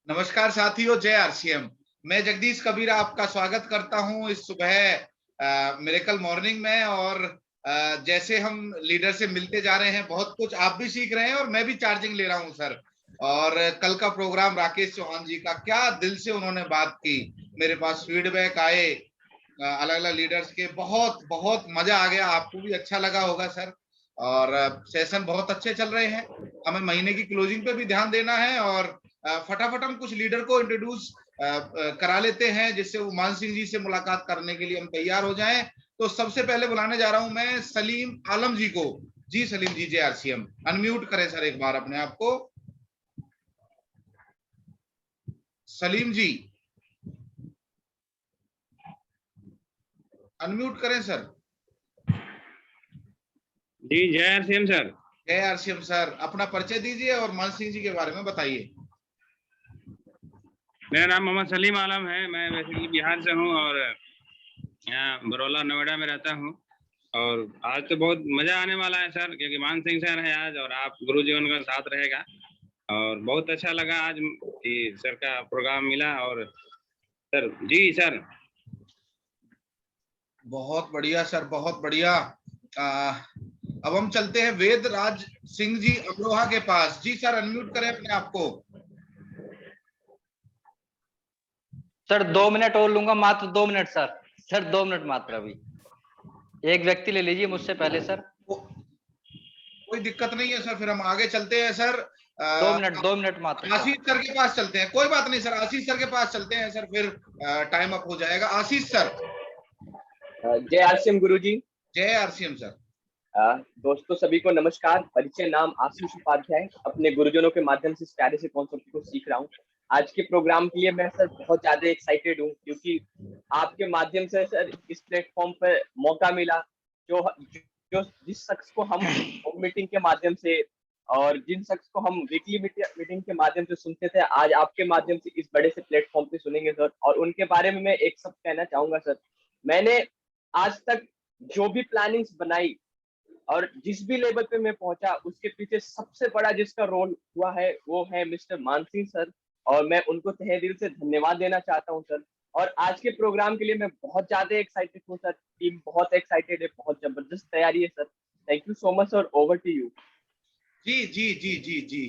नमस्कार साथियों, जय आरसीएम। मैं जगदीश कबीरा आपका स्वागत करता हूं इस सुबह मिरेकल मॉर्निंग में। और जैसे हम लीडर से मिलते जा रहे हैं, बहुत कुछ आप भी सीख रहे हैं और मैं भी चार्जिंग ले रहा हूं सर। और कल का प्रोग्राम राकेश चौहान जी का, क्या दिल से उन्होंने बात की। मेरे पास फीडबैक आए अलग अलग लीडर्स के, बहुत बहुत मजा आ गया। आपको भी अच्छा लगा होगा सर। और सेशन बहुत अच्छे चल रहे हैं। हमें महीने की क्लोजिंग पे भी ध्यान देना है और फटाफट हम कुछ लीडर को इंट्रोड्यूस करा लेते हैं, जिससे वो मान सिंह जी से मुलाकात करने के लिए हम तैयार हो जाएं। तो सबसे पहले बुलाने जा रहा हूं मैं सलीम आलम जी को। जी सलीम जी, जय आरसीएम। अनम्यूट करें सर एक बार अपने आप को। सलीम जी अनम्यूट करें सर। जी जय आरसीएम सर। जय आरसीएम सर, अपना परिचय दीजिए और मान सिंह जी के बारे में बताइए। मेरा नाम मोहम्मद सलीम आलम है। मैं बेसिकली बिहार से हूँ और यहाँ बरौला नोएडा में रहता हूँ। और आज तो बहुत मजा आने वाला है सर, क्योंकि मान सिंह सर है आज और आप गुरु जी उनका साथ रहेगा। और बहुत अच्छा लगा आज कि सर का प्रोग्राम मिला। और सर जी सर बहुत बढ़िया सर, बहुत बढ़िया। अब हम चलते हैं वेद राज सिंह जी अमरोहा के पास। जी सर, अनम्यूट करें अपने आप को। सर 2 मिनट और लूंगा, मात्र 2 मिनट सर। सर 2 मिनट मात्र, अभी एक व्यक्ति ले लीजिए मुझसे पहले सर। कोई दिक्कत नहीं है सर, फिर हम आगे चलते हैं सर। 2 मिनट मात्र आशीष सर। सर के पास चलते हैं। कोई बात नहीं सर, आशीष सर के पास चलते हैं सर, फिर टाइम अप हो जाएगा। आशीष सर। जय आरसीएम गुरुजी। जय आरसीएम सर। दोस्तों सभी को नमस्कार। परिचय नाम आशीष उपाध्याय। अपने गुरुजनों के माध्यम से इस प्यारे से कॉन्सेप्ट को सीख रहा हूँ। आज के प्रोग्राम के लिए मैं सर बहुत ज्यादा एक्साइटेड हूँ, क्योंकि आपके माध्यम से सर इस प्लेटफॉर्म पर मौका मिला। जो जो जिस शख्स को हम मीटिंग के माध्यम से और जिन शख्स को हम वीकली मीटिंग के माध्यम से सुनते थे, आज आपके माध्यम से इस बड़े से प्लेटफॉर्म पे सुनेंगे सर। और उनके बारे में मैं एक शब्द कहना चाहूंगा सर। मैंने आज तक जो भी प्लानिंग्स बनाई और जिस भी लेवल पे मैं पहुंचा, उसके पीछे सबसे बड़ा जिसका रोल हुआ है वो है मिस्टर मानसिंह सर। और मैं उनको तहे दिल से धन्यवाद देना चाहता हूं सर। और आज के प्रोग्राम के लिए मैं बहुत ज्यादा एक्साइटेड हूं सर। टीम बहुत एक्साइटेड है, बहुत जबरदस्त तैयारी है sir. Thank you so much sir. Over to you. जी जी जी जी जी।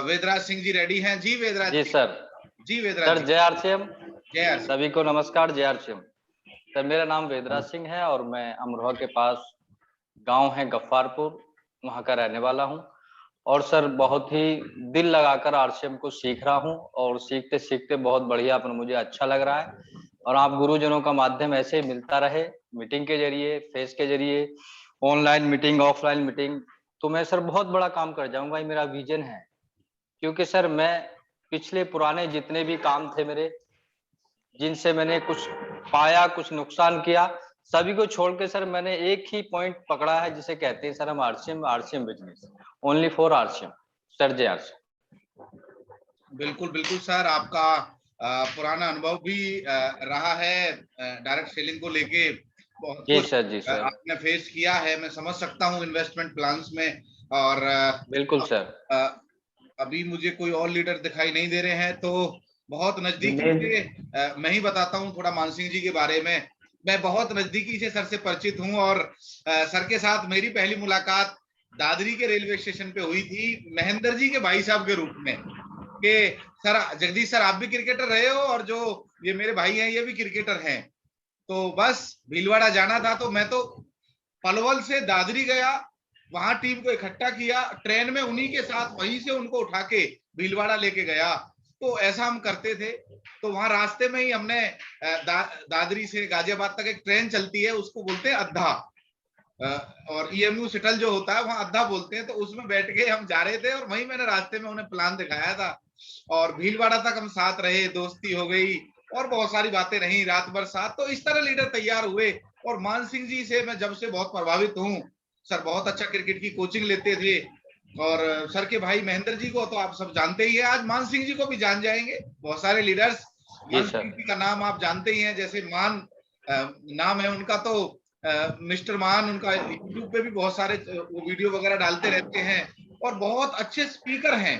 वेदराज सिंह जी रेडी हैं? जी वेदराज जी सर। जी वेदराज सर जय आरसीएम। जय आरसीएम। सभी को नमस्कार, जय आरसीएम। सर मेरा नाम वेदराज सिंह है और मैं अमरोहा के पास गांव है गफ्फारपुर, वहां का रहने वाला हूं। और सर बहुत ही दिल लगाकर आरसीएम को सीख रहा हूं और सीखते सीखते बहुत बढ़िया अपना मुझे अच्छा लग रहा है। और आप गुरुजनों का माध्यम ऐसे ही मिलता रहे, मीटिंग के जरिए, फेस के जरिए, ऑनलाइन मीटिंग, ऑफलाइन मीटिंग, तो मैं सर बहुत बड़ा काम कर जाऊंगा, ये मेरा विजन है। क्योंकि सर मैं पिछले पुराने जितने भी काम थे मेरे, जिनसे मैंने कुछ पाया, कुछ नुकसान किया, सभी को छोड़ के सर मैंने एक ही पॉइंट पकड़ा है, जिसे कहते हैं सर हम RCM, RCM business, only for RCM. Sir जय आरसीएम। बिल्कुल बिल्कुल सर, आपका पुराना अनुभव भी रहा है डायरेक्ट सेलिंग को लेके। बहुत जी कुछ सर, जी सर, आपने फेस किया है, मैं समझ सकता हूँ इन्वेस्टमेंट प्लान्स में। और बिल्कुल सर। अभी मुझे कोई और लीडर दिखाई नहीं दे रहे हैं, तो बहुत नजदीकी से मैं ही बताता हूँ थोड़ा मान सिंह जी के बारे में। मैं बहुत नजदीकी से सर से परिचित हूँ और सर के साथ मेरी पहली मुलाकात दादरी के रेलवे स्टेशन पे हुई थी, महेंद्र जी के भाई साहब के रूप में। कि सर जगदीश सर, आप भी क्रिकेटर रहे हो और जो ये मेरे भाई हैं ये भी क्रिकेटर हैं। तो बस भीलवाड़ा जाना था, तो मैं तो पलवल से दादरी गया, वहां टीम को इकट्ठा किया, ट्रेन में उन्हीं के साथ वहीं से उनको उठा के भीलवाड़ा लेके गया। तो ऐसा हम करते थे। तो वहां रास्ते में ही हमने दादरी से गाजियाबाद तक एक ट्रेन चलती है, उसको बोलते हैं अद्धा, और ईएमयू सिटल जो होता है वहां अद्धा बोलते हैं। तो उसमें बैठ के हम जा रहे थे और वहीं मैंने रास्ते में उन्हें प्लान दिखाया था। और भीलवाड़ा तक हम साथ रहे, दोस्ती हो गई और बहुत सारी बातें रही रात भर साथ। तो इस तरह लीडर तैयार हुए। और मान सिंह जी से मैं जब से बहुत प्रभावित हूँ। सर बहुत अच्छा क्रिकेट की कोचिंग लेते थे। और सर के भाई महेंद्र जी को तो आप सब जानते ही है, आज मान सिंह जी को भी जान जाएंगे। बहुत सारे लीडर्स मान सिंह जी का नाम आप जानते ही हैं, जैसे मान नाम है उनका, तो मिस्टर मान, उनका यूट्यूब पे भी बहुत सारे वो वीडियो वगैरह डालते रहते हैं और बहुत अच्छे स्पीकर हैं।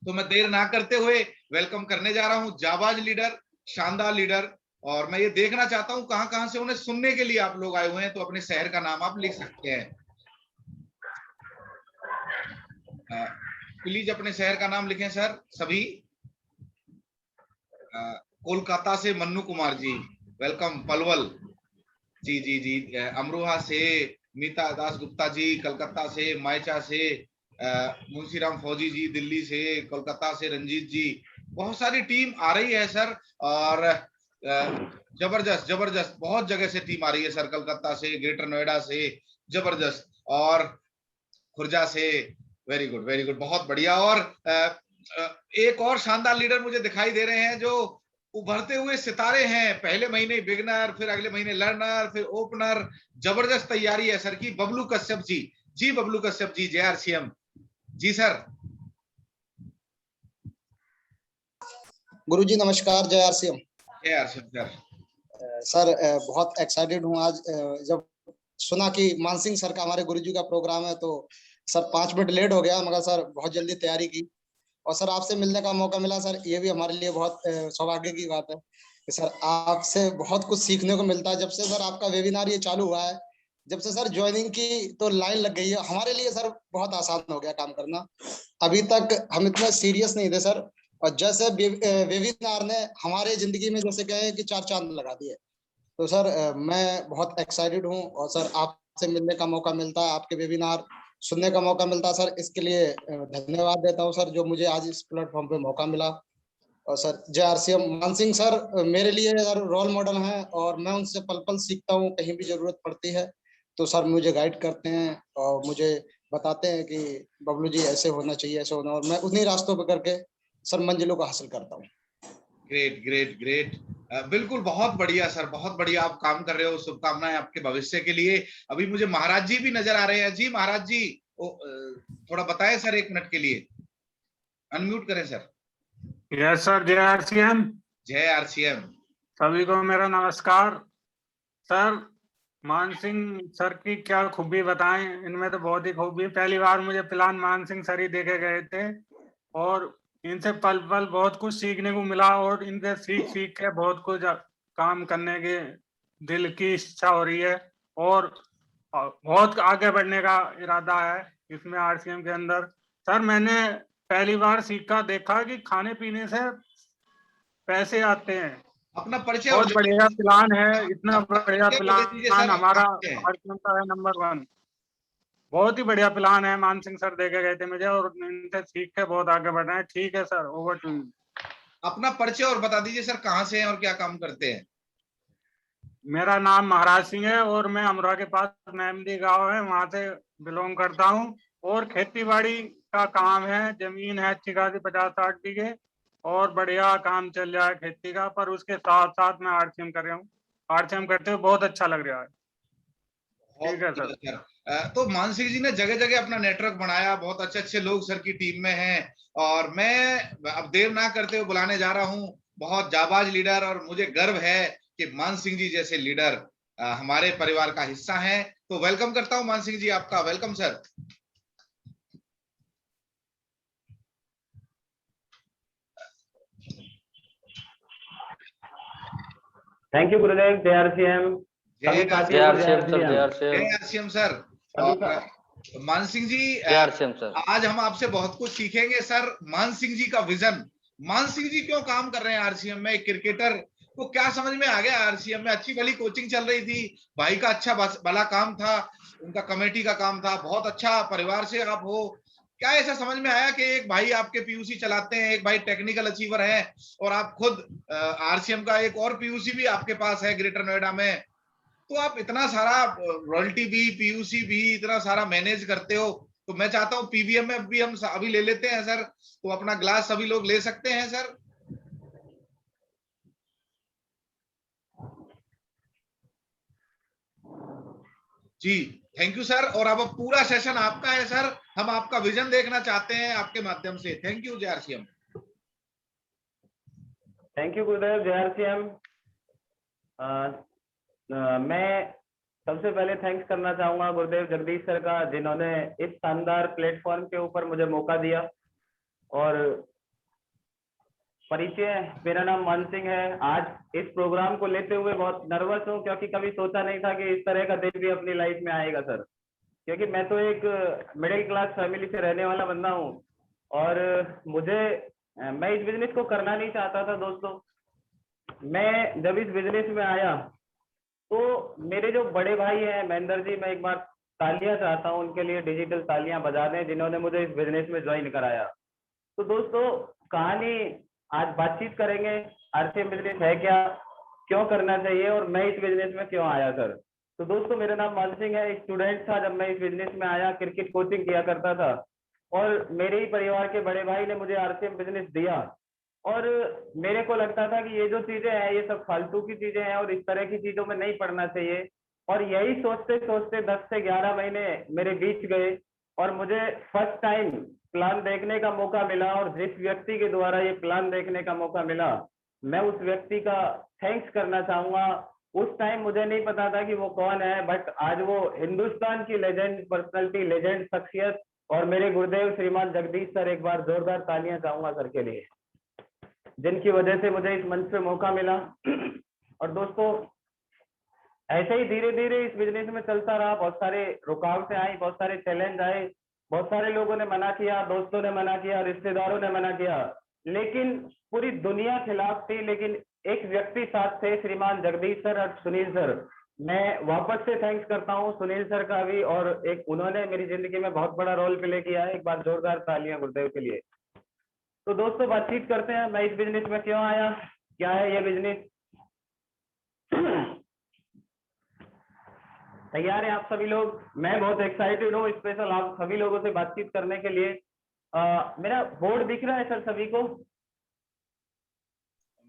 तो मैं देर ना करते हुए वेलकम करने जा रहा हूं। जाबाज लीडर, शानदार लीडर, और मैं ये देखना चाहता हूं कहां कहां से उन्हें सुनने के लिए आप लोग आए हुए हैं, तो अपने शहर का नाम आप लिख सकते हैं। प्लीज अपने शहर का नाम लिखें सर सभी। कोलकाता से मन्नू कुमार जी, वेलकम। पलवल जी जी जी। अमरोहा से मीता दास गुप्ता जी, कलकत्ता से मायचा से मुंशीराम फौजी जी, दिल्ली से, कोलकाता से रंजीत जी, बहुत सारी टीम आ रही है सर। और जबरदस्त जबरदस्त बहुत जगह से टीम आ रही है सर, कलकत्ता से, ग्रेटर नोएडा से, जबरदस्त, और खुर्जा से। वेरी गुड वेरी गुड, बहुत बढ़िया। और एक और शानदार लीडर मुझे दिखाई दे रहे हैं जो उभरते हुए सितारे हैं। पहले महीने बिगनर, फिर अगले महीने लर्नर, फिर ओपनर, जबरदस्त तैयारी है सर की। बबलू कश्यप जी, जी बबलू कश्यप जी, JRCM जी सर। गुरुजी नमस्कार। JRCM sir. सर बहुत एक्साइटेड हूँ आज जब सुना कि मान सिंह सर का हमारे गुरुजी का प्रोग्राम है, तो सर 5 मिनट लेट हो गया, मगर सर बहुत जल्दी तैयारी की और सर आपसे मिलने का मौका मिला। सर ये भी हमारे लिए बहुत सौभाग्य की बात है कि सर आपसे बहुत कुछ सीखने को मिलता है। जब से सर आपका वेबिनार ये चालू हुआ है, जब से सर ज्वाइनिंग की तो लाइन लग गई है, हमारे लिए सर बहुत आसान हो गया काम करना। अभी तक हम इतना सीरियस नहीं थे सर, और जैसे वेबिनार ने हमारे जिंदगी में जैसे कहे कि 4 चांद लगा दिए। तो सर मैं बहुत एक्साइटेड हूँ, और सर आपसे मिलने का मौका मिलता है, आपके वेबिनार सुनने का मौका मिलता है सर, इसके लिए धन्यवाद देता हूँ सर, जो मुझे आज इस प्लेटफॉर्म पे मौका मिला। और सर JRCM मान सिंह सर मेरे लिए सर रोल मॉडल हैं, और मैं उनसे पल पल सीखता हूँ। कहीं भी जरूरत पड़ती है तो सर मुझे गाइड करते हैं और मुझे बताते हैं कि बबलू जी ऐसे होना चाहिए, ऐसे होना, और मैं उन्हीं रास्तों पर करके सर मंजिलों को हासिल करता हूँ। ग्रेट ग्रेट ग्रेट, बिल्कुल बहुत बढ़िया सर, बहुत बढ़िया आप काम कर रहे हो। शुभकामनाएं आपके भविष्य के लिए। अभी मुझे महाराज जी भी नजर आ रहे हैं। जी महाराज जी, थोड़ा बताएं सर 1 मिनट के लिए, अनम्यूट करें सर। Yes sir. JRCM सभी को मेरा नमस्कार। सर मान सिंह सर की क्या खूबी बताएं, इनमें तो बहुत ही खूबी। पहली बार मुझे प्लान मान सिंह सर ही देखे गए थे, और इनसे पल पल बहुत कुछ सीखने को मिला, और इनसे सीख सीख के बहुत कुछ काम करने के दिल की इच्छा हो रही है, और बहुत आगे बढ़ने का इरादा है इसमें RCM के अंदर। सर मैंने पहली बार सीखा देखा कि खाने पीने से पैसे आते हैं। अपना परिचय बहुत बढ़िया प्लान है, इतना बढ़िया प्लान हमारा RCM का है नंबर 1। बहुत ही बढ़िया प्लान है, मान सिंह सर देखे गए थे मुझे, और इनसे सीख के बहुत आगे बढ़ रहे हैं। ठीक है सर, ओवर टू यू। अपना परिचय और बता दीजिए सर, कहाँ से हैं और क्या काम करते हैं। मेरा नाम महाराज सिंह है, और मैं अमरोहा के पास मेहमदी गांव है, वहां से बिलोंग करता हूँ। और खेती बाड़ी का काम है, जमीन है अच्छी खासी 50-60 बीघे, और बढ़िया काम चल रहा है खेती का। पर उसके साथ साथ मैं RCM कर रहा हूँ। RCM करते हुए बहुत अच्छा लग रहा है। ठीक है सर। तो मान सिंह जी ने जगह जगह अपना नेटवर्क बनाया, बहुत अच्छे अच्छे लोग सर की टीम में हैं, और मैं अब देर ना करते हुए बुलाने जा रहा हूँ बहुत जाबाज लीडर। और मुझे गर्व है कि मान सिंह जी जैसे लीडर हमारे परिवार का हिस्सा हैं। तो वेलकम करता हूं मान सिंह जी, आपका welcome sir. Thank you Gurudev. JRCM sir. और मान सिंह जी, आज हम आपसे बहुत कुछ सीखेंगे सर। मान सिंह जी का विजन, मान सिंह जी क्यों काम कर रहे हैं RCM में, एक क्रिकेटर को क्या समझ में आ गया RCM में। अच्छी भली कोचिंग चल रही थी, भाई का अच्छा भला काम था, उनका कमेटी का काम था, बहुत अच्छा परिवार से आप हो। क्या ऐसा समझ में आया कि एक भाई आपके PUC चलाते हैं, एक भाई टेक्निकल अचीवर है, और आप खुद RCM का एक और PUC भी आपके पास है ग्रेटर नोएडा में, तो आप इतना सारा रॉयल्टी भी PUC भी इतना सारा मैनेज करते हो। तो मैं चाहता हूँ PBM में भी हम अभी ले लेते हैं सर, तो अपना ग्लास सभी लोग ले सकते हैं सर। जी थैंक यू सर। और अब पूरा सेशन आपका है सर, हम आपका विजन देखना चाहते हैं आपके माध्यम से। Thank you JRCM। Thank you Gurudev. JRCM मैं सबसे पहले थैंक्स करना चाहूंगा गुरुदेव जगदीश सर का, जिन्होंने इस शानदार प्लेटफॉर्म के ऊपर मुझे मौका दिया, और परिचय, मेरा नाम मान सिंह है। आज इस प्रोग्राम को लेते हुए बहुत नर्वस हूँ, क्योंकि कभी सोचा नहीं था कि इस तरह का दिन भी अपनी लाइफ में आएगा सर। क्योंकि मैं तो एक मिडिल क्लास फैमिली से रहने वाला बंदा हूँ, और मैं इस बिजनेस को करना नहीं चाहता था दोस्तों। मैं जब इस बिजनेस में आया तो मेरे जो बड़े भाई हैं महेंद्र जी, मैं एक बार तालियां चाहता हूं उनके लिए, डिजिटल तालियां बजा दें, जिन्होंने मुझे इस बिजनेस में ज्वाइन कराया। तो दोस्तों कहानी आज बातचीत करेंगे, आरसीएम बिजनेस है क्या, क्यों करना चाहिए, और मैं इस बिजनेस में क्यों आया सर। तो दोस्तों मेरा नाम मान सिंह है, एक स्टूडेंट था जब मैं इस बिजनेस में आया, क्रिकेट कोचिंग किया करता था, और मेरे ही परिवार के बड़े भाई ने मुझे आरसीएम बिजनेस दिया। और मेरे को लगता था कि ये जो चीजें हैं ये सब फालतू की चीजें हैं और इस तरह की चीजों में नहीं पढ़ना चाहिए। और यही सोचते सोचते 10 से 11 महीने मेरे बीत गए, और मुझे फर्स्ट टाइम प्लान देखने का मौका मिला, और जिस व्यक्ति के द्वारा ये प्लान देखने का मौका मिला, मैं उस व्यक्ति का थैंक्स करना चाहूंगा। उस टाइम मुझे नहीं पता था कि वो कौन है, बट आज वो हिंदुस्तान की लेजेंड पर्सनालिटी, लेजेंड शख्सियत, और मेरे गुरुदेव श्रीमान जगदीश सर, एक बार जोरदार तालियां चाहूंगा सर के लिए, जिनकी वजह से मुझे इस मंच पे मौका मिला। और दोस्तों ऐसे ही धीरे धीरे इस बिजनेस में चलता रहा, बहुत सारे रुकावटें आई, बहुत सारे चैलेंज आए, बहुत सारे लोगों ने मना किया, दोस्तों ने मना किया, रिश्तेदारों ने मना किया, लेकिन पूरी दुनिया खिलाफ थी, लेकिन एक व्यक्ति साथ थे, श्रीमान जगदीश सर और सुनील सर। मैं वापस से थैंक्स करता हूँ सुनील सर का भी, और एक उन्होंने मेरी जिंदगी में बहुत बड़ा रोल प्ले किया है। एक बार जोरदार तालियां गुरुदेव के लिए। तो दोस्तों बातचीत करते हैं, मैं इस बिजनेस में क्यों आया, क्या है ये बिजनेस। तैयार है आप सभी लोग? मैं बहुत एक्साइटेड हूँ स्पेशल आप सभी लोगों से बातचीत करने के लिए। मेरा बोर्ड दिख रहा है सर सभी को?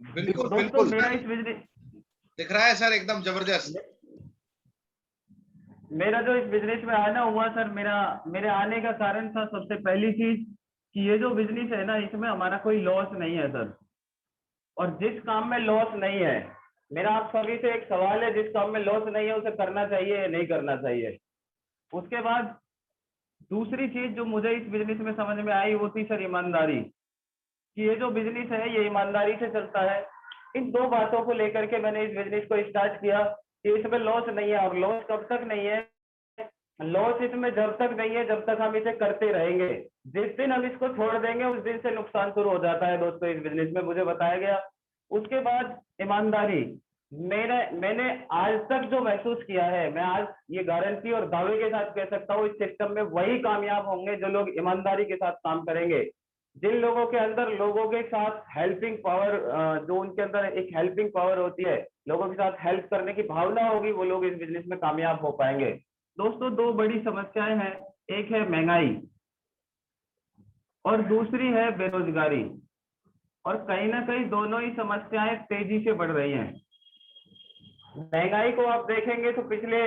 बिल्कुल दोस्तों बिल्कुल मेरा इस बिजनेस दिख रहा है सर, एकदम जबरदस्त। मेरा जो इस बिजनेस में आना हुआ सर, मेरे आने का कारण था सबसे पहली चीज कि ये जो बिजनेस है ना, इसमें हमारा कोई लॉस नहीं है सर। और जिस काम में लॉस नहीं है, मेरा आप सभी से एक सवाल है, जिस काम में लॉस नहीं है उसे करना चाहिए या नहीं करना चाहिए। उसके बाद दूसरी चीज जो मुझे इस बिजनेस में समझ में आई वो थी सर ईमानदारी, कि ये जो बिजनेस है ये ईमानदारी से चलता है। इन दो बातों को लेकर के मैंने इस बिजनेस को स्टार्ट किया कि इसमें लॉस नहीं है। और लॉस कब तक नहीं है? लॉस इसमें जब तक नहीं है जब तक हम इसे करते रहेंगे। जिस दिन हम इसको छोड़ देंगे उस दिन से नुकसान शुरू हो जाता है दोस्तों इस बिजनेस में, मुझे बताया गया। उसके बाद ईमानदारी, मैंने आज तक जो महसूस किया है, मैं आज ये गारंटी और दावे के साथ कह सकता हूँ, इस सिस्टम में वही कामयाब होंगे जो लोग ईमानदारी के साथ काम करेंगे। जिन लोगों के अंदर लोगों के साथ हेल्पिंग पावर, जो उनके अंदर एक हेल्पिंग पावर होती है, लोगों के साथ हेल्प करने की भावना होगी, वो लोग इस बिजनेस में कामयाब हो पाएंगे। दोस्तों दो बड़ी समस्याएं हैं, एक है महंगाई और दूसरी है बेरोजगारी। और कहीं ना कहीं दोनों ही समस्याएं तेजी से बढ़ रही हैं। महंगाई को आप देखेंगे तो पिछले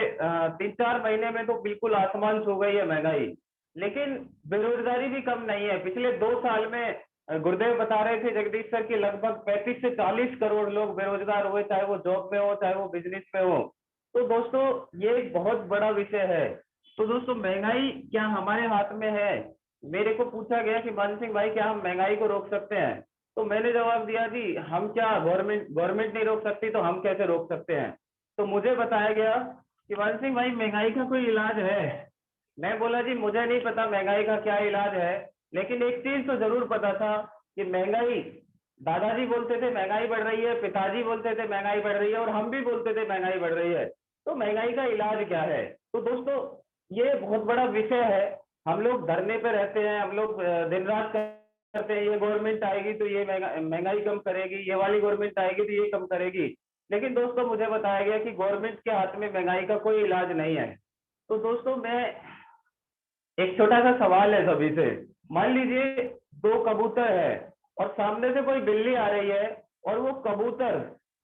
3-4 महीने में तो बिल्कुल आसमान छू गई है महंगाई, लेकिन बेरोजगारी भी कम नहीं है। पिछले 2 साल में गुरुदेव बता रहे थे जगदीश सर की लगभग 35 से 40 करोड़ लोग बेरोजगार हुए, चाहे वो जॉब में हो चाहे वो बिजनेस में हो। तो दोस्तों ये एक बहुत बड़ा विषय है। तो दोस्तों महंगाई क्या हमारे हाथ में है? मेरे को पूछा गया कि मान सिंह भाई क्या हम महंगाई को रोक सकते हैं? तो मैंने जवाब दिया जी हम क्या, गवर्नमेंट नहीं रोक सकती तो हम कैसे रोक सकते हैं। तो मुझे बताया गया कि मान सिंह भाई महंगाई का कोई इलाज है? मैं बोला जी मुझे नहीं पता महंगाई का क्या इलाज है, लेकिन एक चीज तो जरूर पता था कि महंगाई, दादाजी बोलते थे महंगाई बढ़ रही है, पिताजी बोलते थे महंगाई बढ़ रही है, और हम भी बोलते थे महंगाई बढ़ रही है। तो महंगाई का इलाज क्या है? तो दोस्तों ये बहुत बड़ा विषय है। हम लोग धरने पे रहते हैं, हम लोग दिन रात करते हैं, ये गवर्नमेंट आएगी तो ये महंगाई कम करेगी, ये वाली गवर्नमेंट आएगी तो ये कम करेगी। लेकिन दोस्तों मुझे बताया गया कि गवर्नमेंट के हाथ में महंगाई का कोई इलाज नहीं है। तो दोस्तों मैं, एक छोटा सा सवाल है सभी से, मान लीजिए 2 कबूतर है और सामने से कोई बिल्ली आ रही है, और वो कबूतर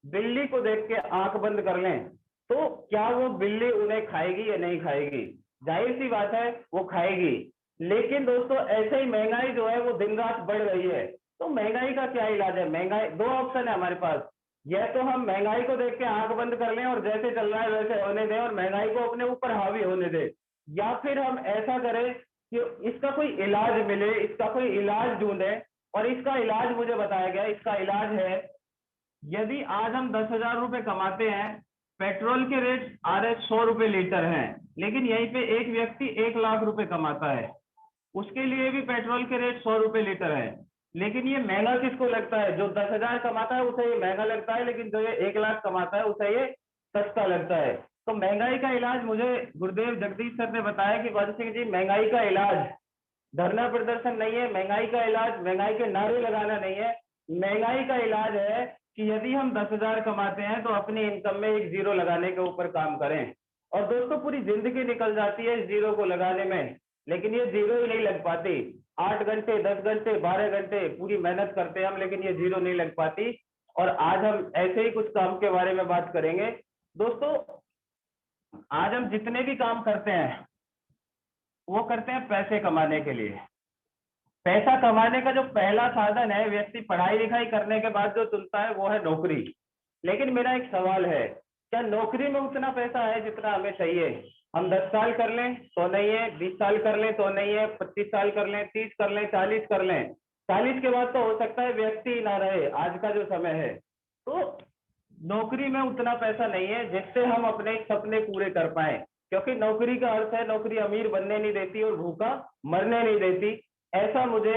बिल्ली को देख के आंख बंद कर लें, तो क्या वो बिल्ली उन्हें खाएगी या नहीं खाएगी? जाहिर सी बात है वो खाएगी। लेकिन दोस्तों ऐसे ही महंगाई जो है वो दिन रात बढ़ रही है। तो महंगाई का क्या इलाज है? महंगाई, 2 ऑप्शन है हमारे पास, या तो हम महंगाई को देख के आंख बंद कर लें और जैसे चल रहा है वैसे होने दें और महंगाई को अपने ऊपर हावी होने दें, या फिर हम ऐसा करें कि इसका कोई इलाज मिले, इसका कोई इलाज ढूंढें और इसका इलाज मुझे बताया गया, इसका इलाज है, यदि आज हम 10,000 रुपए कमाते हैं, पेट्रोल के रेट आ रहे 100 रुपए लीटर हैं, लेकिन यहीं पे एक व्यक्ति 1 लाख रुपए कमाता है, उसके लिए भी पेट्रोल के रेट 100 रुपए लीटर है, लेकिन ये महंगा किसको लगता है? जो 10,000 कमाता है उसे ये महंगा लगता है, लेकिन जो ये 1 लाख कमाता है उसे ये सस्ता लगता है। तो महंगाई का इलाज मुझे गुरुदेव जगदीश सर ने बताया कि वन सिंह जी, महंगाई का इलाज धरना प्रदर्शन नहीं है, महंगाई का इलाज महंगाई के नारे लगाना नहीं है, महंगाई का इलाज है कि यदि हम 10,000 कमाते हैं तो अपनी इनकम में एक जीरो लगाने के ऊपर काम करें। और दोस्तों पूरी जिंदगी निकल जाती है इस जीरो को लगाने में, लेकिन ये जीरो ही नहीं लग पाती। 8 घंटे 10 घंटे 12 घंटे पूरी मेहनत करते हैं हम, लेकिन ये जीरो नहीं लग पाती। और आज हम ऐसे ही कुछ काम के बारे में बात करेंगे। दोस्तों आज हम जितने भी काम करते हैं वो करते हैं पैसे कमाने के लिए। पैसा कमाने का जो पहला साधन है व्यक्ति पढ़ाई लिखाई करने के बाद जो चुनता है वो है नौकरी। लेकिन मेरा एक सवाल है, क्या नौकरी में उतना पैसा है जितना हमें चाहिए? हम 10 साल कर लें तो नहीं है, 20 साल कर लें तो नहीं है, 25 साल कर लें, 30 कर लें, 40 कर लें, 40 के बाद तो हो सकता है व्यक्ति ना रहे, आज का जो समय है। तो नौकरी में उतना पैसा नहीं है जिससे हम अपने सपने पूरे कर पाए, क्योंकि नौकरी का अर्थ है नौकरी अमीर बनने नहीं देती और भूखा मरने नहीं देती। ऐसा मुझे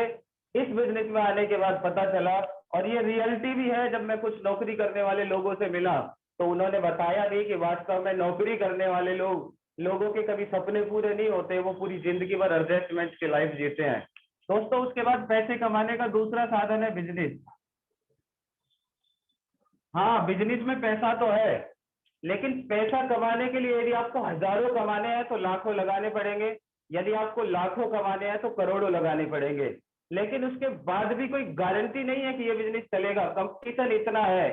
इस बिजनेस में आने के बाद पता चला, और ये रियलिटी भी है। जब मैं कुछ नौकरी करने वाले लोगों से मिला तो उन्होंने बताया भी कि वास्तव में नौकरी करने वाले लोगों के कभी सपने पूरे नहीं होते, वो पूरी जिंदगी भर एडजस्टमेंट की लाइफ जीते हैं। दोस्तों उसके बाद पैसे कमाने का दूसरा साधन है बिजनेस। हाँ, बिजनेस में पैसा तो है, लेकिन पैसा कमाने के लिए यदि आपको हजारों कमाने हैं तो लाखों लगाने पड़ेंगे, यदि आपको लाखों कमाने हैं तो करोड़ों लगाने पड़ेंगे। लेकिन उसके बाद भी कोई गारंटी नहीं है कि ये बिजनेस चलेगा। कंपटीशन इतना है,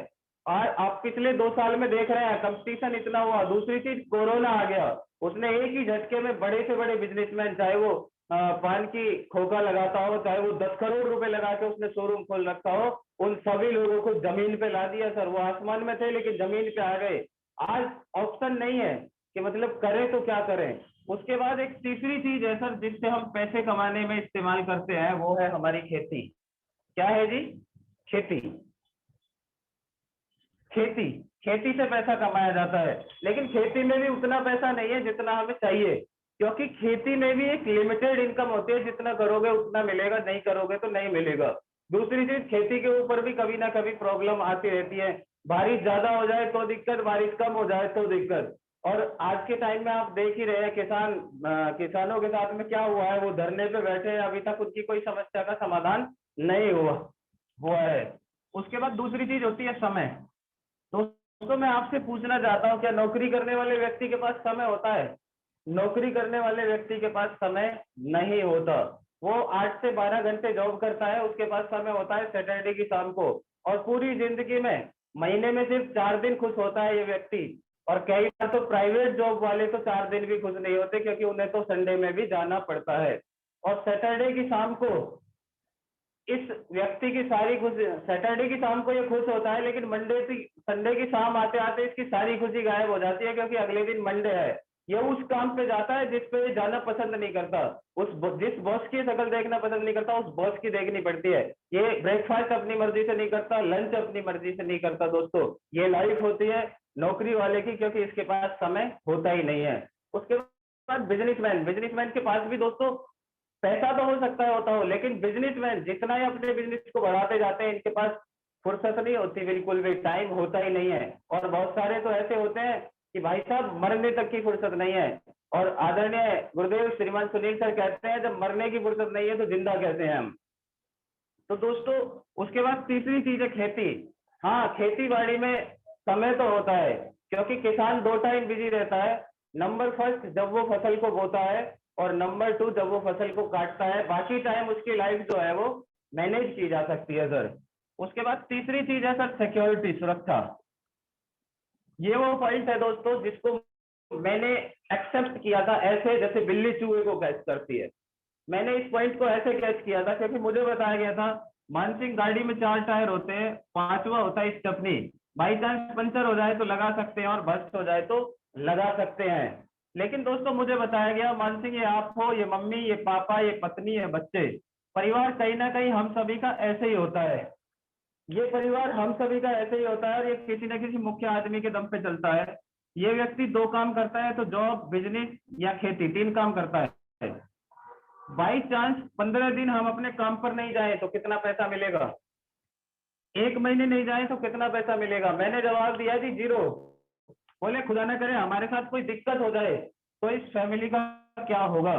और आप पिछले 2 साल में देख रहे हैं कंपटीशन इतना हुआ। दूसरी चीज कोरोना आ गया, उसने एक ही झटके में बड़े से बड़े बिजनेसमैन, चाहे वो पान की खोखा लगाता हो, चाहे वो 10 करोड़ रुपए लगा के उसने शोरूम खोल रखा हो, उन सभी लोगों को जमीन पे ला दिया। सर वो आसमान में थे लेकिन जमीन पे आ गए। आज ऑप्शन नहीं है कि मतलब करें तो क्या करें। उसके बाद एक तीसरी चीज है सर जिससे हम पैसे कमाने में इस्तेमाल करते हैं, वो है हमारी खेती। क्या है जी? खेती। खेती से पैसा कमाया जाता है, लेकिन खेती में भी उतना पैसा नहीं है जितना हमें चाहिए, क्योंकि खेती में भी एक लिमिटेड इनकम होती है, जितना करोगे उतना मिलेगा, नहीं करोगे तो नहीं मिलेगा। दूसरी चीज, खेती के ऊपर भी कभी ना कभी प्रॉब्लम आती रहती है। बारिश ज्यादा हो जाए तो दिक्कत, बारिश कम हो जाए तो दिक्कत। और आज के टाइम में आप देख ही रहे हैं किसानों के साथ में क्या हुआ है, वो धरने पे बैठे हैं, अभी तक उनकी कोई समस्या का समाधान नहीं हुआ है। उसके बाद दूसरी चीज होती है समय। दोस्तों मैं आपसे पूछना चाहता हूँ, क्या नौकरी करने वाले व्यक्ति के पास समय होता है? नौकरी करने वाले व्यक्ति के पास समय नहीं होता। वो 8 से 12 घंटे जॉब करता है, उसके पास समय होता है सैटरडे की शाम को, और पूरी जिंदगी में महीने में सिर्फ 4 दिन खुश होता है ये व्यक्ति। और कई बार तो प्राइवेट जॉब वाले तो 4 दिन भी खुश नहीं होते, क्योंकि उन्हें तो संडे में भी जाना पड़ता है। और सैटरडे की शाम को इस व्यक्ति की सारी खुशी, सैटरडे की शाम को ये खुश होता है, लेकिन संडे की शाम आते आते इसकी सारी खुशी गायब हो जाती है, क्योंकि अगले दिन मंडे है। ये उस काम पे जाता है जिस पे जाना पसंद नहीं करता, जिस बॉस की शक्ल देखना पसंद नहीं करता, उस बॉस की देखनी पड़ती है। ये ब्रेकफास्ट अपनी मर्जी से नहीं करता, लंच अपनी मर्जी से नहीं करता। दोस्तों ये लाइफ होती है नौकरी वाले की, क्योंकि इसके पास समय होता ही नहीं है। उसके बाद बिजनेसमैन के पास भी दोस्तों पैसा तो हो सकता है होता हो, लेकिन बिजनेसमैन जितना ही अपने बिजनेस को बढ़ाते जाते हैं, इनके पास फुर्सत नहीं होती, बिल्कुल भी टाइम होता ही नहीं है। और बहुत सारे तो ऐसे होते हैं कि भाई साहब मरने तक की फुर्सत नहीं है। और आदरणीय गुरुदेव श्रीमान सुनील सर कहते हैं, जब मरने की फुर्सत नहीं है तो जिंदा कैसे हैं हम। तो दोस्तों उसके बाद तीसरी चीज है खेती। हाँ, खेती बाड़ी में समय तो होता है, क्योंकि किसान 2 टाइम बिजी रहता है। नंबर 1 जब वो फसल को बोता है, और नंबर 2 जब वो फसल को काटता है। बाकी टाइम उसकी लाइफ जो है वो मैनेज की जा सकती है सर। उसके बाद तीसरी चीज है सर सिक्योरिटी, सुरक्षा। ये वो पॉइंट है दोस्तों जिसको मैंने एक्सेप्ट किया था, ऐसे जैसे बिल्ली चूहे को कैच करती है। मैंने इस पॉइंट को ऐसे कैच किया था क्योंकि मुझे बताया गया था मानसिंह गाड़ी में 4 टायर होते हैं, 5वां होता है स्टेपनी। बाई चांस पंचर हो जाए तो लगा सकते हैं, और बस्ट हो जाए तो लगा सकते हैं। लेकिन दोस्तों मुझे बताया गया मानसिंह, ये आप हो, ये मम्मी, ये पापा, ये पत्नी, ये बच्चे, परिवार कहीं ना कहीं हम सभी का ऐसे ही होता है। ये परिवार हम सभी का ऐसे ही होता है और ये किसी न किसी मुख्य आदमी के दम पे चलता है। ये व्यक्ति 2 काम करता है, तो जॉब, बिजनेस या खेती, 3 काम करता है। बाई चांस 15 दिन हम अपने काम पर नहीं जाए तो कितना पैसा मिलेगा? 1 महीने नहीं जाए तो कितना पैसा मिलेगा? मैंने जवाब दिया जी 0। बोले खुदा ना करे हमारे साथ कोई दिक्कत हो जाए तो इस फैमिली का क्या होगा?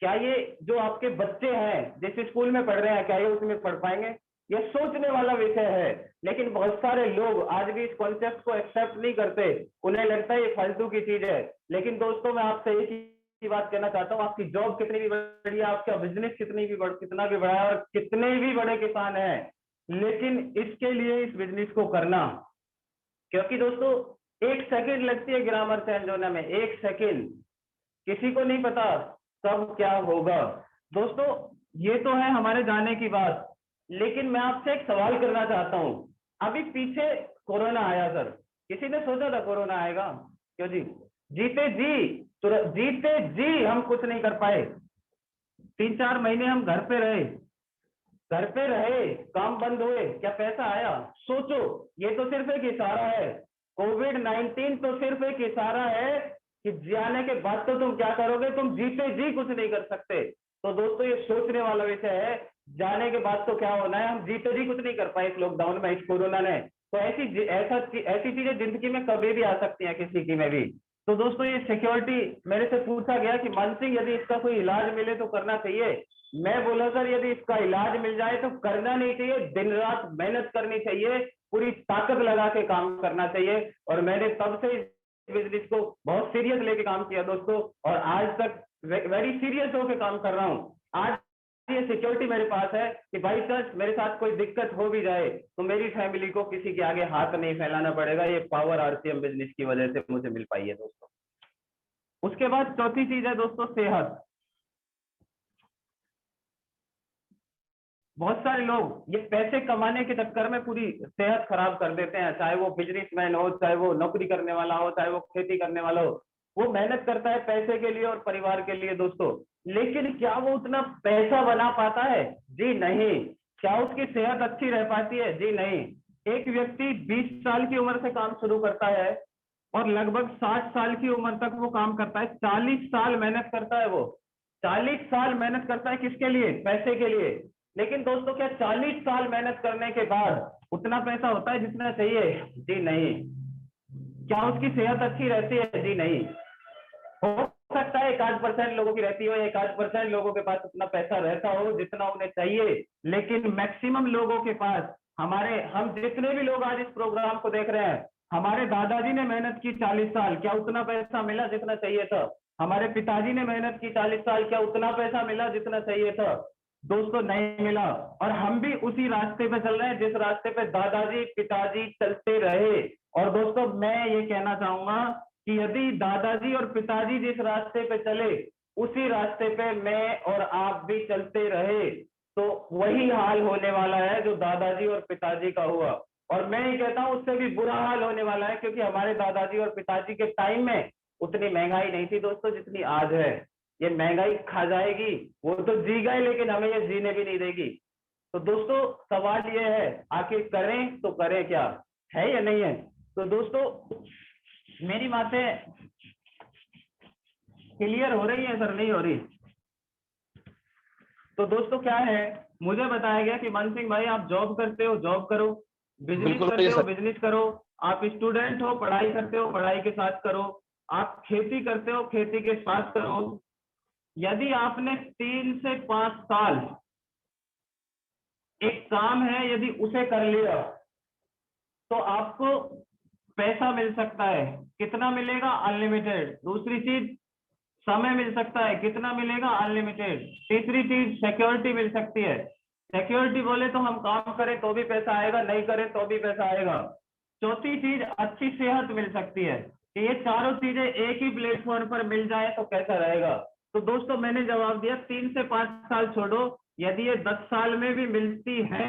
क्या ये जो आपके बच्चे हैं जिस स्कूल में पढ़ रहे हैं, क्या ये उसमें पढ़ पाएंगे? ये सोचने वाला विषय है। लेकिन बहुत सारे लोग आज भी इस कॉन्सेप्ट को एक्सेप्ट नहीं करते, उन्हें लगता है ये फालतू की चीज है। लेकिन दोस्तों मैं आपसे एक ही बात कहना चाहता हूँ, आपकी जॉब कितनी भी बड़ी है, आपका बिजनेस कितना भी बड़ा है और कितने भी बड़े किसान है, लेकिन इसके लिए इस बिजनेस को करना, क्योंकि दोस्तों 1 सेकंड लगती है ग्रामर चेंज होने में, 1 सेकंड। किसी को नहीं पता कब क्या होगा। दोस्तों ये तो है हमारे जाने की बात, लेकिन मैं आपसे एक सवाल करना चाहता हूं। अभी पीछे कोरोना आया सर, किसी ने सोचा था कोरोना आएगा? क्यों जी? जीते जी हम कुछ नहीं कर पाए। 3-4 महीने हम घर पे रहे, काम बंद हुए, क्या पैसा आया? सोचो, ये तो सिर्फ एक इशारा है। कोविड-19 तो सिर्फ एक इशारा है कि जाने के बाद तो तुम क्या करोगे, तुम जीते जी कुछ नहीं कर सकते। तो दोस्तों ये सोचने वाला विषय है, जाने के बाद तो क्या होना है, हम जीते जी कुछ नहीं कर पाए इस लॉकडाउन में, इस कोरोना ने। तो ऐसी चीजें जिंदगी में कभी भी आ सकती हैं, किसी की में भी। तो दोस्तों ये सिक्योरिटी, मेरे से पूछा गया कि मान सिंह यदि इसका कोई इलाज मिले तो करना चाहिए। मैं बोला सर यदि इसका इलाज मिल जाए तो करना नहीं चाहिए, दिन रात मेहनत करनी चाहिए, पूरी ताकत लगा के काम करना चाहिए। और मैंने तब से इस बिजनेस को बहुत सीरियस लेके काम किया दोस्तों, और आज तक वेरी सीरियस होकर काम कर रहा हूँ। आज ये सिक्योरिटी मेरे पास है कि बाई चांस मेरे साथ कोई दिक्कत हो भी जाए तो मेरी फैमिली को किसी के आगे हाथ नहीं फैलाना पड़ेगा। ये पावर आरसीएम बिजनेस की वजह से मुझे मिल पाई है दोस्तों। उसके बाद चौथी चीज है दोस्तों सेहत। बहुत सारे लोग ये पैसे कमाने के चक्कर में पूरी सेहत खराब कर देते हैं, चाहे वो बिजनेसमैन हो, चाहे वो नौकरी करने वाला हो, चाहे वो खेती करने वाला हो। वो मेहनत करता है पैसे के लिए और परिवार के लिए दोस्तों, लेकिन क्या वो उतना पैसा बना पाता है? जी नहीं। क्या उसकी सेहत अच्छी रह पाती है? जी नहीं। एक व्यक्ति 20 साल की उम्र से काम शुरू करता है और लगभग 60 साल की उम्र तक वो काम करता है, 40 साल मेहनत करता है। वो 40 साल मेहनत करता है किसके लिए? पैसे के लिए। लेकिन दोस्तों क्या 40 साल मेहनत करने के बाद उतना पैसा होता है जितना चाहिए? जी नहीं। क्या उसकी सेहत अच्छी रहती है? जी नहीं। हो सकता है 1-8% लोगों की रहती हो, 1-8% लोगों के पास उतना पैसा रहता हो जितना उन्हें चाहिए, लेकिन मैक्सिमम लोगों के पास, हम जितने भी लोग आज इस प्रोग्राम को देख रहे हैं, हमारे दादाजी ने मेहनत की 40 साल, क्या उतना पैसा मिला जितना चाहिए था? हमारे पिताजी ने मेहनत की 40 साल, क्या उतना पैसा मिला जितना चाहिए था? दोस्तों नहीं मिला। और हम भी उसी रास्ते पे चल रहे हैं जिस रास्ते पे दादाजी पिताजी चलते रहे। और दोस्तों मैं ये कहना चाहूंगा कि यदि दादाजी और पिताजी जिस रास्ते पे चले उसी रास्ते पे मैं और आप भी चलते रहे तो वही हाल होने वाला है जो दादाजी और पिताजी का हुआ। और मैं ये कहता हूं उससे भी बुरा हाल होने वाला है, क्योंकि हमारे दादाजी और पिताजी के टाइम में उतनी महंगाई नहीं थी दोस्तों जितनी आज है। ये महंगाई खा जाएगी, वो तो जी गए लेकिन हमें ये जीने भी नहीं देगी। तो दोस्तों सवाल ये है, आखिर करें तो करें क्या, है या नहीं है? तो दोस्तों मेरी बातें क्लियर हो रही है सर, नहीं हो रही? तो दोस्तों क्या है, मुझे बताया गया कि मान सिंह भाई आप जॉब करते हो, जॉब करो, बिजनेस करते हो, बिजनेस करो, आप स्टूडेंट हो, पढ़ाई करते हो, पढ़ाई के साथ करो, आप खेती करते हो, खेती के साथ करो। यदि आपने 3 से 5 साल एक काम है यदि उसे कर लिया तो आपको पैसा मिल सकता है। कितना मिलेगा? अनलिमिटेड। दूसरी चीज समय मिल सकता है, कितना मिलेगा? अनलिमिटेड। तीसरी चीज सिक्योरिटी मिल सकती है। सिक्योरिटी बोले तो हम काम करें तो भी पैसा आएगा, नहीं करें तो भी पैसा आएगा। चौथी चीज अच्छी सेहत मिल सकती है। ये चारों चीजें एक ही प्लेटफॉर्म पर मिल जाए तो कैसा रहेगा? तो दोस्तों मैंने जवाब दिया 3 से 5 साल छोड़ो, यदि ये 10 साल में भी मिलती है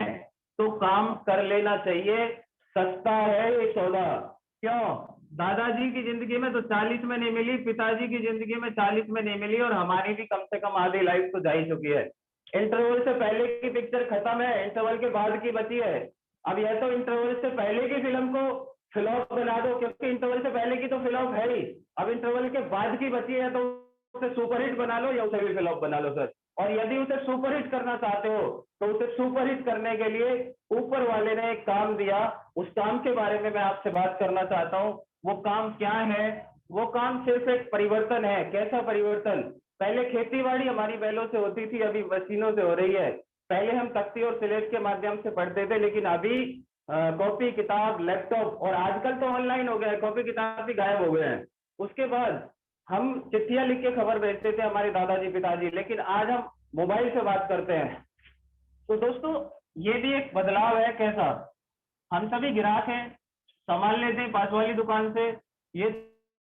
तो काम कर लेना चाहिए। सस्ता है ये सौदा। क्यों? दादाजी की जिंदगी में तो 40 में नहीं मिली, पिताजी की जिंदगी में 40 में नहीं मिली, और हमारी भी कम से कम आधी लाइफ तो जा ही चुकी है। इंटरवल से पहले की पिक्चर खत्म है, इंटरवल के बाद की बची है। अब यह तो इंटरवल से पहले की फिल्म को फ्लॉप बना दो, क्योंकि इंटरवल से पहले की तो फ्लॉप है ही, अब इंटरवल के बाद की बची है तो उसे सुपरहिट बना लो या उसे भी फ्लॉप बना लो सर। और यदि उसे सुपरहिट करना चाहते हो तो उसे सुपरहिट करने के लिए ऊपर वाले ने एक काम दिया, उस काम के बारे में मैं आपसे बात करना चाहता हूँ। वो काम क्या है? वो काम सिर्फ एक परिवर्तन है। कैसा परिवर्तन? पहले खेतीबाड़ी हमारी बैलों से होती थी, अभी मशीनों से हो रही है। पहले हम तख्ती और स्लेट के माध्यम से पढ़ते थे, लेकिन अभी कॉपी किताब लैपटॉप और आजकल तो ऑनलाइन हो गया है, कॉपी किताब भी गायब हो गए हैं। उसके बाद हम चिट्ठियां लिख के खबर भेजते थे हमारे दादाजी पिताजी, लेकिन आज हम मोबाइल से बात करते हैं। तो दोस्तों ये भी एक बदलाव है। कैसा? हम सभी ग्राहक हैं, सामान लेते हैं पास वाली दुकान से, ये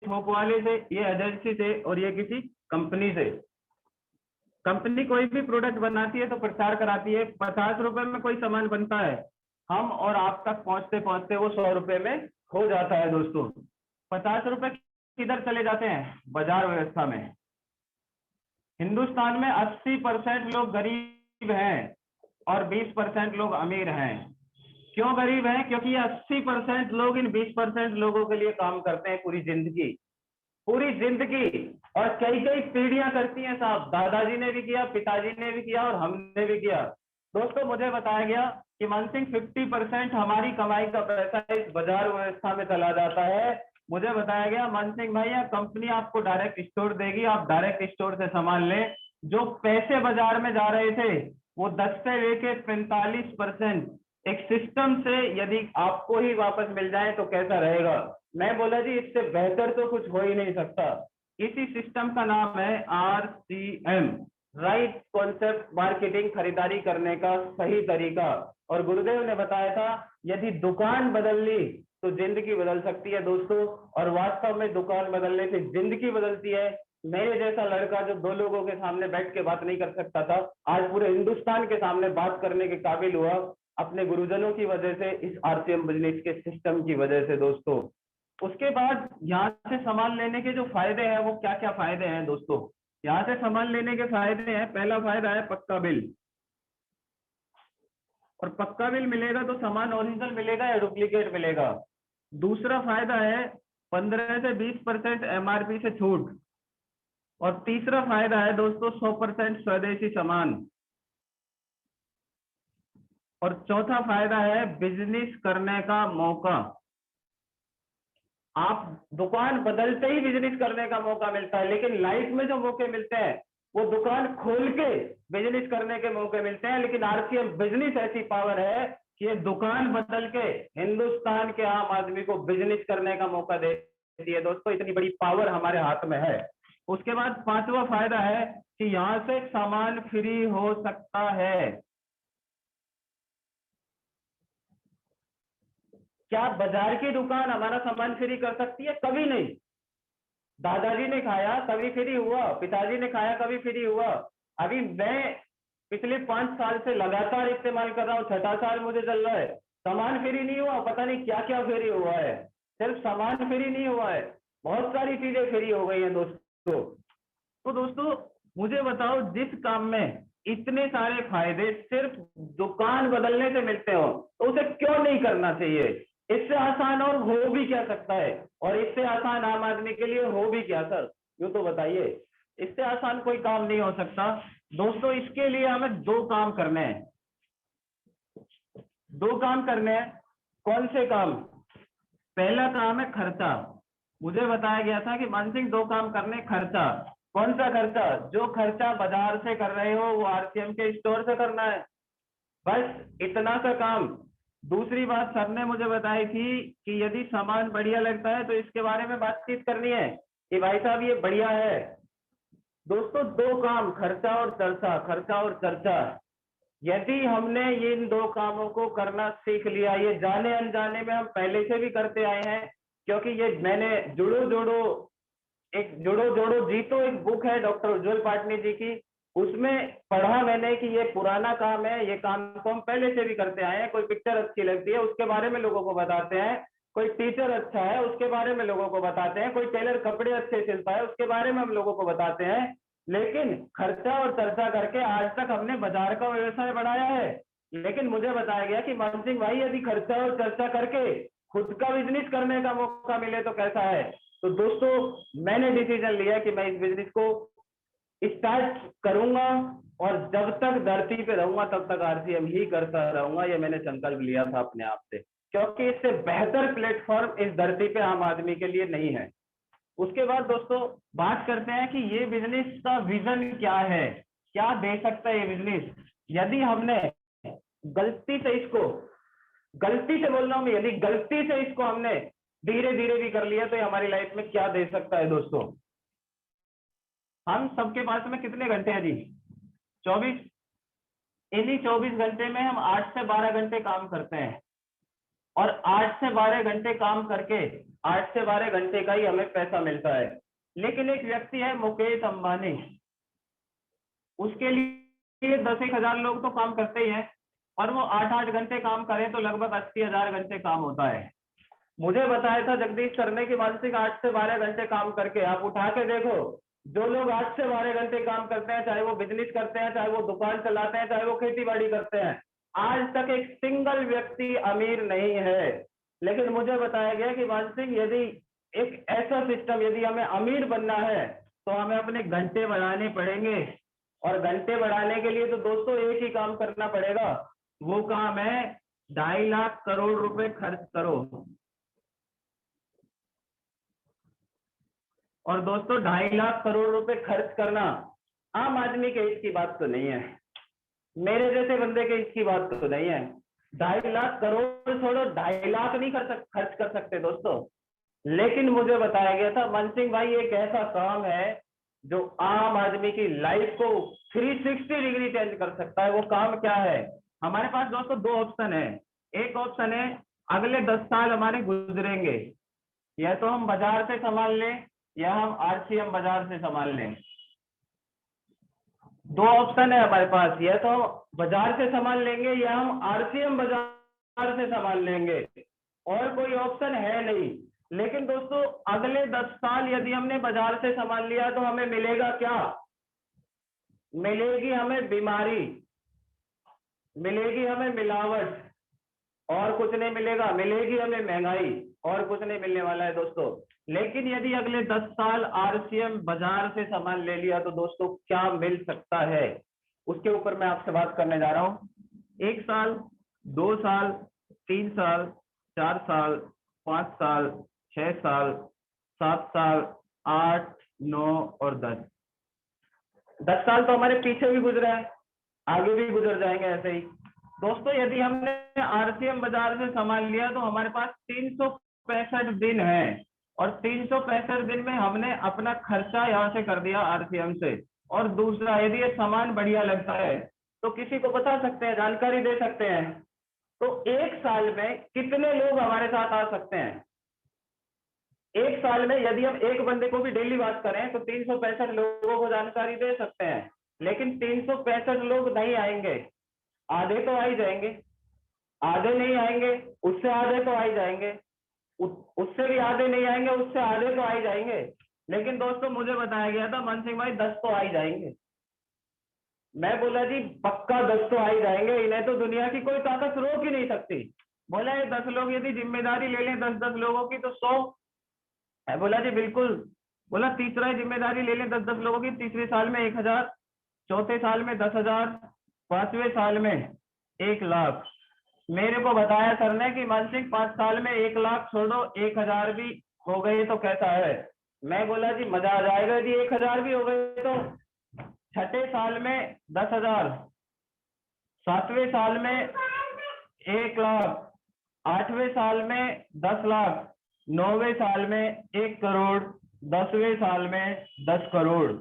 थोक वाले से, ये एजेंसी से और ये किसी कंपनी से। कंपनी कोई भी प्रोडक्ट बनाती है तो प्रचार कराती है, 50 रुपए में कोई सामान बनता है, हम और आप तक पहुंचते पहुंचते वो 100 रुपए में हो जाता है। दोस्तों 50 रुपए किधर चले जाते हैं? बाजार व्यवस्था में। हिंदुस्तान में 80% लोग गरीब हैं और 20% लोग अमीर हैं। क्यों गरीब हैं? क्योंकि ये 80% लोग इन 20% लोगों के लिए काम करते हैं पूरी जिंदगी, पूरी जिंदगी, और कई कई पीढ़ियां करती हैं साहब। दादाजी ने भी किया, पिताजी ने भी किया और हमने भी किया। दोस्तों मुझे बताया गया कि मानसिंह 50% हमारी कमाई का पैसा इस बाजार व्यवस्था में चला जाता है। मुझे बताया गया मानसिंह भाई यह कंपनी आपको डायरेक्ट स्टोर देगी, आप डायरेक्ट स्टोर से सामान लें। जो पैसे बाजार में जा रहे थे वो 10 से लेके 45% एक सिस्टम से यदि आपको ही वापस मिल जाए तो कैसा रहेगा? मैं बोला जी इससे बेहतर तो कुछ हो ही नहीं सकता। इसी सिस्टम का नाम है RCM, राइट कॉन्सेप्ट मार्केटिंग, खरीदारी करने का सही तरीका। और गुरुदेव ने बताया था यदि दुकान बदल ली तो जिंदगी बदल सकती है दोस्तों, और वास्तव में दुकान बदलने से जिंदगी बदलती है। मेरे जैसा लड़का जो 2 लोगों के सामने बैठ के बात नहीं कर सकता था, आज पूरे हिंदुस्तान के सामने बात करने के काबिल हुआ अपने गुरुजनों की वजह से, इस RCM बिजनेस के सिस्टम की वजह से दोस्तों। उसके बाद यहाँ से सामान लेने के जो फायदे हैं वो क्या क्या फायदे हैं दोस्तों? यहाँ से सामान लेने के फायदे हैं, पहला फायदा है पक्का बिल। और पक्का बिल मिलेगा तो सामान ओरिजिनल मिलेगा या डुप्लीकेट मिलेगा। दूसरा फायदा है 15 से 20% MRP से छूट। और तीसरा फायदा है दोस्तों 100% स्वदेशी सामान। और चौथा फायदा है बिजनेस करने का मौका। आप दुकान बदलते ही बिजनेस करने का मौका मिलता है, लेकिन लाइफ में जो मौके मिलते हैं वो दुकान खोल के बिजनेस करने के मौके मिलते हैं। लेकिन RCM बिजनेस ऐसी पावर है कि ये दुकान बदल के हिंदुस्तान के आम आदमी को बिजनेस करने का मौका देती है दोस्तों। इतनी बड़ी पावर हमारे हाथ में है। उसके बाद 5वां फायदा है कि यहाँ से सामान फ्री हो सकता है। क्या बाजार की दुकान हमारा सामान फ्री कर सकती है? कभी नहीं। दादाजी ने खाया कभी फ्री हुआ, पिताजी ने खाया कभी फ्री हुआ। अभी मैं पिछले 5 साल से लगातार इस्तेमाल कर रहा हूँ, 6ठा साल मुझे चल रहा है, सामान फ्री नहीं हुआ। पता नहीं क्या क्या फ्री हुआ है। सिर्फ सामान फ्री नहीं हुआ है, बहुत सारी चीजें फ्री हो गई हैं दोस्तों। तो दोस्तों मुझे बताओ, जिस काम में इतने सारे फायदे सिर्फ दुकान बदलने से मिलते हो तो उसे क्यों नहीं करना चाहिए? इससे आसान और हो भी क्या सकता है? और इससे आसान आम आदमी के लिए हो भी क्या सर? यूं तो बताइए, इससे आसान कोई काम नहीं हो सकता दोस्तों। इसके लिए हमें 2 काम करने हैं। 2 काम करने हैं। कौन से काम? पहला काम है खर्चा। मुझे बताया गया था कि मानसिंह 2 काम करने। खर्चा, कौन सा खर्चा? जो खर्चा बाजार से कर रहे हो वो RCM के स्टोर से करना है, बस इतना सा काम। दूसरी बात सर ने मुझे बताई थी कि यदि सामान बढ़िया लगता है तो इसके बारे में बातचीत करनी है कि भाई साहब ये बढ़िया है। दोस्तों 2 काम, खर्चा और चर्चा, खर्चा और चर्चा। यदि हमने इन 2 कामों को करना सीख लिया, ये जाने अनजाने में हम पहले से भी करते आए हैं, क्योंकि ये मैंने जुड़ो जोड़ो जीतो एक बुक है डॉक्टर उज्जवल पाटनी जी की, उसमें पढ़ा मैंने कि ये पुराना काम है, ये काम को हम पहले से भी करते आए हैं। कोई पिक्चर अच्छी लगती है उसके बारे में लोगों को बताते हैं, कोई टीचर अच्छा है उसके बारे में लोगों को बताते हैं, कोई टेलर कपड़े अच्छे सिलता है उसके बारे में हम लोगों को बताते हैं। लेकिन खर्चा और चर्चा करके आज तक हमने बाजार का व्यवसाय बढ़ाया है। लेकिन मुझे बताया गया कि मान सिंह भाई यदि खर्चा और चर्चा करके खुद का बिजनेस करने का मौका मिले तो कैसा है। तो दोस्तों मैंने डिसीजन लिया कि मैं इस बिजनेस को स्टार्ट करूंगा और जब तक धरती पे रहूंगा तब तक आरसीएम ही करता रहूंगा। ये मैंने संकल्प लिया था अपने आप से, क्योंकि इससे बेहतर प्लेटफॉर्म इस धरती पे आम आदमी के लिए नहीं है। उसके बाद दोस्तों बात करते हैं कि ये बिजनेस का विजन क्या है, क्या दे सकता है ये बिजनेस। यदि हमने गलती से इसको, गलती से बोल रहा हूं, यदि गलती से इसको हमने धीरे धीरे भी कर लिया तो ये हमारी लाइफ में क्या दे सकता है। दोस्तों हम सबके पास में कितने घंटे हैं जी? 24। इन्हीं 24 घंटे में हम 8 से 12 घंटे काम करते हैं और 8 से 12 घंटे काम करके 8 से 12 घंटे का ही हमें पैसा मिलता है। लेकिन एक व्यक्ति है मुकेश अंबानी, उसके लिए 10-1 हजार लोग तो काम करते ही हैं और वो 8-8 घंटे काम करें तो लगभग 80,000 घंटे काम होता है। मुझे बताया था जगदीश सर ने कि मानसिक 8 से 12 घंटे काम करके आप उठा के देखो, जो लोग 8 से 12 घंटे काम करते हैं, चाहे वो बिजनेस करते हैं, चाहे वो दुकान चलाते हैं, चाहे वो खेती बाड़ी करते हैं, आज तक एक सिंगल व्यक्ति अमीर नहीं है। लेकिन मुझे बताया गया कि मानसिक यदि एक ऐसा सिस्टम, यदि हमें अमीर बनना है तो हमें अपने घंटे बढ़ाने पड़ेंगे और घंटे बढ़ाने के लिए तो दोस्तों एक ही काम करना पड़ेगा। वो काम है 2.5 लाख करोड़ रुपए खर्च करो। और दोस्तों 2.5 लाख करोड़ रुपए खर्च करना आम आदमी के हित की बात तो नहीं है, मेरे जैसे बंदे के हित की बात तो नहीं है। 2.5 लाख करोड़ छोड़ो, 2.5 लाख नहीं खर्च कर सकते दोस्तों। लेकिन मुझे बताया गया था मनसिंह भाई एक ऐसा काम है जो आम आदमी की लाइफ को 360 डिग्री चेंज कर सकता है। वो काम क्या है? हमारे पास दोस्तों 2 ऑप्शन है। एक ऑप्शन है अगले 10 साल हमारे गुजरेंगे, या तो हम बाजार से संभाल लें या हम आरसीएम बाजार से संभाल लें। 2 ऑप्शन है हमारे पास, या तो बाजार से संभाल लेंगे या हम आरसीएम बाजार से संभाल लेंगे, और कोई ऑप्शन है नहीं। लेकिन दोस्तों अगले 10 साल यदि हमने बाजार से संभाल लिया तो हमें मिलेगा क्या? मिलेगी हमें बीमारी, मिलेगी हमें मिलावट, और कुछ नहीं मिलेगा। मिलेगी हमें महंगाई, और कुछ नहीं मिलने वाला है दोस्तों। लेकिन यदि अगले 10 साल आरसीएम बाजार से सामान ले लिया तो दोस्तों क्या मिल सकता है, उसके ऊपर मैं आपसे बात करने जा रहा हूं। 1 साल, 2 साल, 3 साल, 4 साल, 5 साल, 6 साल, 7 साल, 8, 9 और 10। 10 साल तो हमारे पीछे भी गुजरा है, आगे भी गुजर जाएंगे ऐसे ही। दोस्तों यदि हमने आरसीएम बाजार से सामान लिया तो हमारे पास 365 दिन है, और 365 दिन में हमने अपना खर्चा यहाँ से कर दिया आरसीएम से। और दूसरा, यदि ये सामान बढ़िया लगता है तो किसी को बता सकते हैं, जानकारी दे सकते हैं। तो 1 साल में कितने लोग हमारे साथ आ सकते हैं? 1 साल में यदि हम एक बंदे को भी डेली बात करें तो 365 लोगों को जानकारी दे सकते हैं। लेकिन 365 लोग नहीं आएंगे, आधे तो आ ही जाएंगे, आधे नहीं आएंगे, उससे आधे तो आ ही जाएंगे, उससे भी आधे नहीं आएंगे, उससे आधे तो आ ही जाएंगे। लेकिन दोस्तों मुझे बताया गया था मनसिंह भाई 10 तो आ ही जाएंगे। मैं बोला जी पक्का 10 तो आ ही जाएंगे, इन्हें तो दुनिया की कोई ताकत रोक ही नहीं सकती। बोला ये 10 लोग यदि जिम्मेदारी ले लें 10-10 लोगों की तो 100। मैं बोला जी बिल्कुल। बोला तीसरा जिम्मेदारी ले लें 10-10 लोगों की, तीसरे साल में 1000, चौथे साल में 10,000, 5वें साल में 1 लाख। मेरे को बताया सर ने कि मानसिक 5 साल में 1 लाख छोड़ो 1000 भी हो गए तो कैसा है? मैं बोला जी मजा आ जाएगा जी, 1000 भी हो गए तो। छठे साल में 10,000, 7वें साल में 1 लाख, 8वें साल में 10 लाख, 9वें साल में 1 करोड़, 10वें साल में 10 करोड़।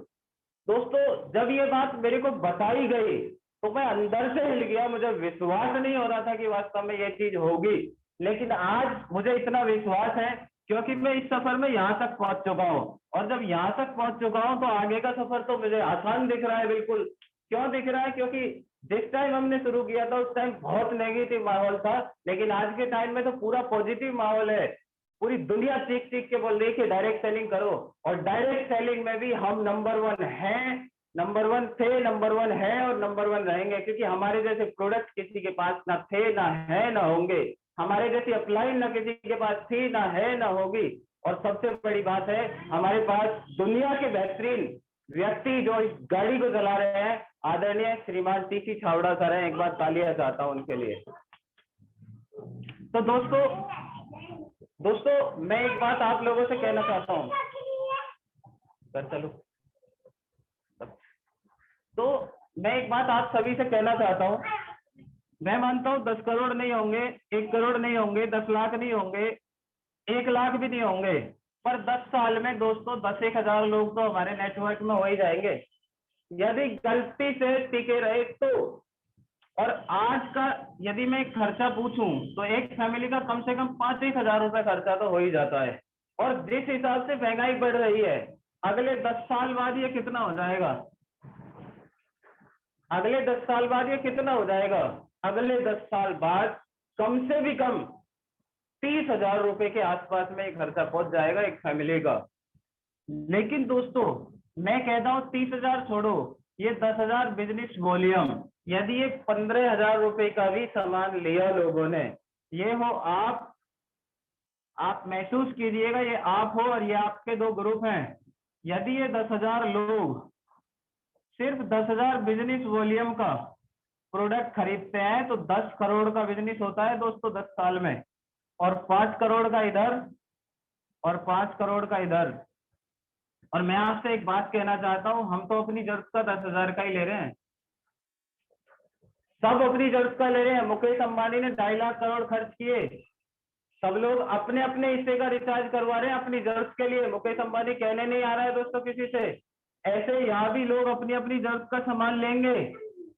दोस्तों जब ये बात मेरे को बताई गई तो मैं अंदर से हिल गया, मुझे विश्वास नहीं हो रहा था कि वास्तव में ये चीज होगी। लेकिन आज मुझे इतना विश्वास है क्योंकि मैं इस सफर में यहाँ तक पहुंच चुका हूँ, और जब यहाँ तक पहुंच चुका हूँ तो आगे का सफर तो मुझे आसान दिख रहा है। बिल्कुल क्यों दिख रहा है? क्योंकि जिस टाइम हमने शुरू किया था उस टाइम बहुत नेगेटिव माहौल था, लेकिन आज के टाइम में तो पूरा पॉजिटिव माहौल है। पूरी दुनिया चीख चीख के बोल रही है कि डायरेक्ट सेलिंग करो, और डायरेक्ट सेलिंग में भी हम नंबर 1 हैं नंबर 1 थे, नंबर 1 है और नंबर 1 रहेंगे, क्योंकि हमारे जैसे प्रोडक्ट किसी के पास ना थे, ना है, ना होंगे। हमारे जैसी अपलाइन ना किसी के पास थी, ना है, ना होगी। और सबसे बड़ी बात है, हमारे पास दुनिया के बेहतरीन व्यक्ति जो इस गाड़ी को चला रहे हैं, आदरणीय श्रीमान टीसी छावड़ा सर हैं। एक बार तालियां चाहता हूं उनके लिए। तो दोस्तों मैं एक बात आप लोगों से कहना चाहता हूं सर, चलो। तो मैं एक बात आप सभी से कहना चाहता हूं, मैं मानता हूं 10 करोड़ नहीं होंगे, 1 करोड़ नहीं होंगे, 10 लाख नहीं होंगे, 1 लाख भी नहीं होंगे, पर 10 साल में दोस्तों 10-1 हजार लोग तो हमारे नेटवर्क में हो ही जाएंगे, यदि गलती से टिके रहे तो। और आज का यदि मैं खर्चा पूछूं तो एक फैमिली का कम से कम 5-1 हजार रुपए खर्चा तो हो ही जाता है। और जिस हिसाब से महंगाई बढ़ रही है, अगले 10 साल बाद ये कितना हो जाएगा? अगले 10 साल बाद ये कितना हो जाएगा? अगले 10 साल बाद कम से भी कम 30,000 रुपए के आसपास में एक खर्चा पहुंच जाएगा एक फैमिली का। लेकिन दोस्तों मैं कहता हूं 30,000 छोड़ो, ये 10,000 बिजनेस वॉल्यूम, यदि ये 15,000 रुपए का भी सामान लिया लोगों ने, ये हो आप महसूस कीजिएगा, ये आप हो और ये आपके 2 ग्रुप हैं। यदि ये 10,000 लोग सिर्फ 10,000 बिजनेस वॉल्यूम का प्रोडक्ट खरीदते हैं तो 10 करोड़ का बिजनेस होता है दोस्तों 10 साल में। और 5 करोड़ का इधर और 5 करोड़ का इधर। और मैं आपसे एक बात कहना चाहता हूं, हम तो अपनी जरूरत का 10,000 का ही ले रहे हैं, सब अपनी जरूरत का ले रहे हैं। मुकेश अंबानी ने 2.5 लाख करोड़ खर्च किए, सब लोग अपने अपने हिस्से का रिचार्ज करवा रहे हैं अपनी जरूरत के लिए। मुकेश अंबानी कहने नहीं आ रहा है दोस्तों किसी से। ऐसे यहाँ भी लोग अपनी अपनी जरूरत का सामान लेंगे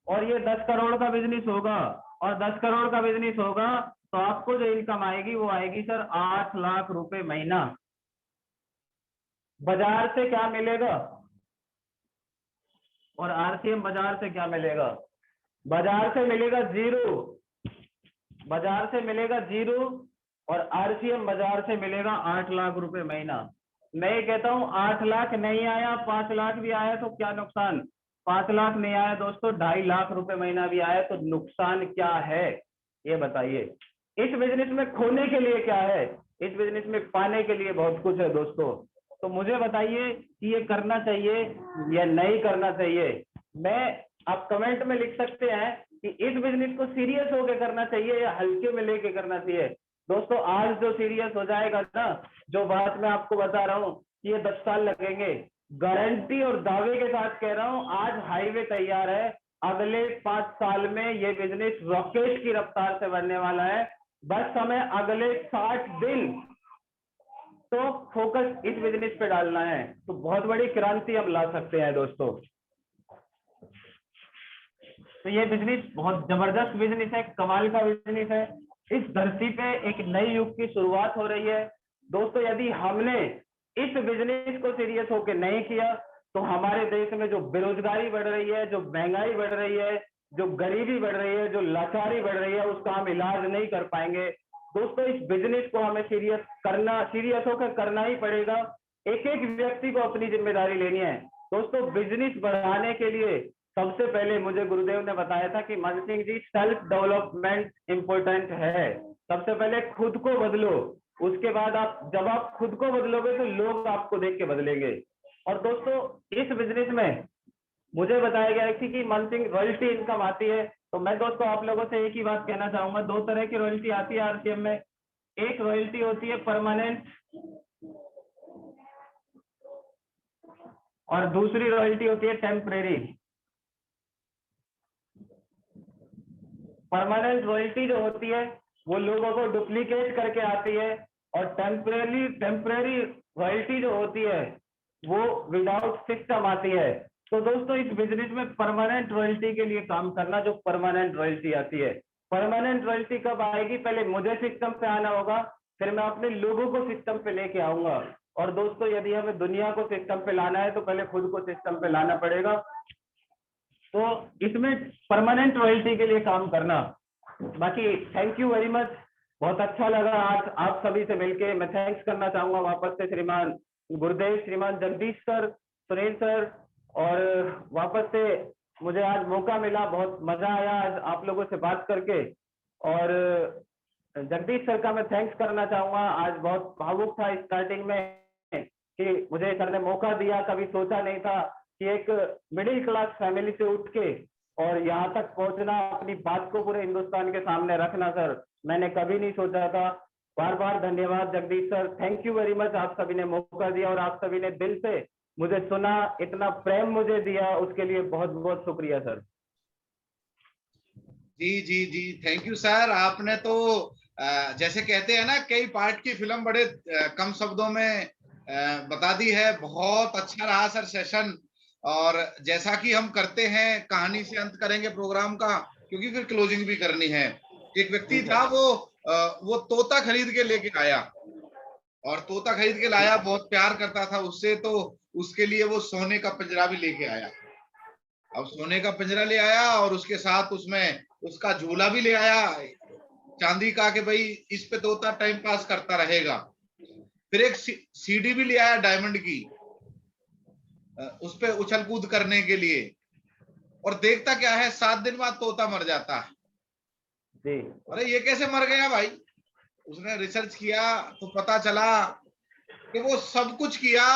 और ये 10 करोड़ का बिजनेस होगा। और 10 करोड़ का बिजनेस होगा तो आपको जो इनकम आएगी वो आएगी सर 8 लाख रुपए महीना। बाजार से क्या मिलेगा और आरसीएम बाजार से क्या मिलेगा? बाजार से मिलेगा 0, बाजार से मिलेगा 0 और आरसीएम बाजार से मिलेगा 8 लाख रुपए महीना। मैं ये कहता हूं 8 लाख नहीं आया, 5 लाख भी आया तो क्या नुकसान? 5 लाख नहीं आया दोस्तों, 2.5 लाख रुपए महीना भी आया तो नुकसान क्या है ये बताइए। इस बिजनेस में खोने के लिए क्या है, इस बिजनेस में पाने के लिए बहुत कुछ है दोस्तों। तो मुझे बताइए कि ये करना चाहिए या नहीं करना चाहिए। आप कमेंट में लिख सकते हैं कि इस बिजनेस को सीरियस होकर करना चाहिए या हल्के में लेके करना चाहिए। दोस्तों आज जो सीरियस हो जाएगा ना, जो बात मैं आपको बता रहा हूँ कि ये 10 साल लगेंगे, गारंटी और दावे के साथ कह रहा हूँ, आज हाईवे तैयार है, अगले 5 साल में ये बिजनेस रॉकेट की रफ्तार से बढ़ने वाला है। बस हमें अगले 60 दिन तो फोकस इस बिजनेस पे डालना है, तो बहुत बड़ी क्रांति हम ला सकते हैं दोस्तों। तो ये बिजनेस बहुत जबरदस्त बिजनेस है, कमाल का बिजनेस है। इस धरती पे एक नई युग की शुरुआत हो रही है दोस्तों। यदि हमने इस बिजनेस को सीरियस होकर नहीं किया तो हमारे देश में जो बेरोजगारी बढ़ रही है, जो महंगाई बढ़ रही है, जो गरीबी बढ़ रही है, जो लाचारी बढ़ रही है, उसका हम इलाज नहीं कर पाएंगे दोस्तों। इस बिजनेस को हमें सीरियस होकर करना ही पड़ेगा। एक एक व्यक्ति को अपनी जिम्मेदारी लेनी है दोस्तों। बिजनेस बढ़ाने के लिए सबसे पहले मुझे गुरुदेव ने बताया था कि मान Singh ji, self development important है। सबसे पहले खुद को बदलो, उसके बाद जब आप खुद को बदलोगे तो लोग आपको देख के बदलेंगे। और दोस्तों इस बिजनेस में मुझे बताया गया है कि मान सिंह रॉयल्टी इनकम आती है। तो मैं दोस्तों आप लोगों से एक ही बात कहना चाहूंगा, 2 तरह की रॉयल्टी आती है आरसीएम में। एक रॉयल्टी होती है परमानेंट और दूसरी रॉयल्टी होती है टेम्परेरी। परमानेंट रॉयल्टी जो होती है वो लोगों को डुप्लीकेट करके आती है और टेम्परेरी रॉयल्टी जो होती है वो विदाउट सिस्टम आती है। तो दोस्तों इस बिजनेस में परमानेंट रॉयल्टी के लिए काम करना, जो परमानेंट रॉयल्टी आती है। परमानेंट रॉयल्टी कब आएगी? पहले मुझे सिस्टम पे आना होगा, फिर मैं अपने लोगों को सिस्टम पे लेके आऊंगा। और दोस्तों यदि हमें दुनिया को सिस्टम पे लाना है तो पहले खुद को सिस्टम पे लाना पड़ेगा। तो इसमें परमानेंट रॉयल्टी के लिए काम करना। बाकी थैंक यू वेरी मच, बहुत अच्छा लगा आज आप सभी से मिलके। मैं थैंक्स करना चाहूंगा वापस से श्रीमान गुरुदेव, श्रीमान जगदीश सर, सुनील सर और वापस से मुझे आज मौका मिला, बहुत मजा आया आज आप लोगों से बात करके। और जगदीश सर का मैं थैंक्स करना चाहूंगा। आज बहुत भावुक था स्टार्टिंग में कि मुझे सर ने मौका दिया, कभी सोचा नहीं था कि एक मिडिल क्लास फैमिली से उठ के और यहाँ तक पहुंचना, अपनी बात को पूरे हिंदुस्तान के सामने रखना, सर मैंने कभी नहीं सोचा था। बार बार धन्यवाद Jagdish sir, thank you very much. आप सभी ने मौका दिया और आप सभी ने दिल से मुझे सुना, इतना प्रेम मुझे दिया, उसके लिए बहुत बहुत शुक्रिया सर। जी जी जी, थैंक यू सर। आपने तो जैसे कहते हैं ना, कई पार्ट की फिल्म बड़े कम शब्दों में बता दी है। बहुत अच्छा रहा सर सेशन। और जैसा कि हम करते हैं, कहानी से अंत करेंगे प्रोग्राम का, क्योंकि फिर क्लोजिंग भी करनी है। एक व्यक्ति था, वो तोता खरीद के लेके आया, और तोता खरीद के लाया, बहुत प्यार करता था उससे, तो उसके लिए वो सोने का पिंजरा भी लेके आया। अब सोने का पिंजरा ले आया और उसके साथ उसमें उसका झूला भी ले आया चांदी का, कि भाई इस पे तोता टाइम पास करता रहेगा। फिर एक सीडी भी ले आया डायमंड की, उस पे उछल कूद करने के लिए। और देखता क्या है, 7 दिन बाद तोता मर जाता है। अरे ये कैसे मर गया भाई? उसने रिसर्च किया तो पता चला कि वो सब कुछ किया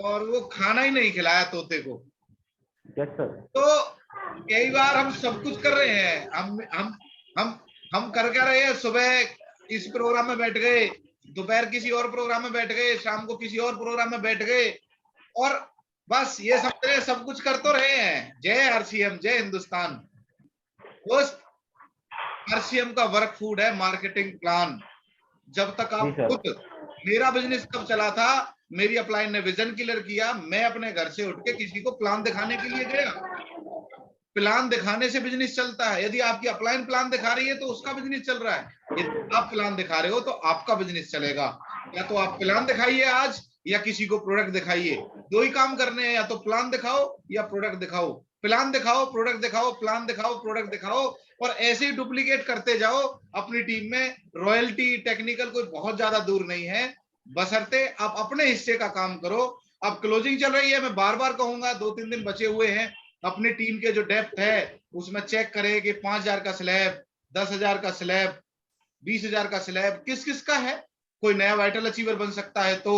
और वो खाना ही नहीं खिलाया तोते को। तो कई बार हम सब कुछ कर रहे हैं, हम कर क्या रहे हैं, सुबह इस प्रोग्राम में बैठ गए, दोपहर किसी और प्रोग्राम में बैठ गए, शाम को किसी और प्रोग्राम में बैठ गए, और बस ये समझ रहे सब कुछ कर तो रहे हैं। जय आरसीएम, जय हिंदुस्तान। दोस्त, आरसीएम का वर्क फूड है मार्केटिंग प्लान। जब तक आप खुद, मेरा बिजनेस कब चला था, मेरी अपलाइन ने विजन क्लियर किया, मैं अपने घर से उठ के किसी को प्लान दिखाने के लिए गया। प्लान दिखाने से बिजनेस चलता है। यदि आपकी अपलाइन प्लान दिखा रही है तो उसका बिजनेस चल रहा है। यदि आप प्लान दिखा रहे हो तो आपका बिजनेस चलेगा। या तो आप प्लान दिखाइए आज, या किसी को प्रोडक्ट दिखाइए। दो ही काम करने हैं, या तो प्लान दिखाओ या प्रोडक्ट दिखाओ। प्लान दिखाओ, प्रोडक्ट दिखाओ, प्लान दिखाओ, प्रोडक्ट दिखाओ, और ऐसे ही डुप्लीकेट करते जाओ। अपनी टीम में रॉयल्टी, टेक्निकल कोई बहुत ज्यादा दूर नहीं है, बशर्ते आप अपने हिस्से का काम करो। अब क्लोजिंग चल रही है, मैं बार बार कहूंगा, 2-3 दिन बचे हुए हैं। अपनी टीम के जो डेप्थ है उसमें चेक करें कि 5,000 का स्लैब, 10,000 का स्लैब, 20,000 का स्लैब किस किस का है। कोई नया वाइटल अचीवर बन सकता है। तो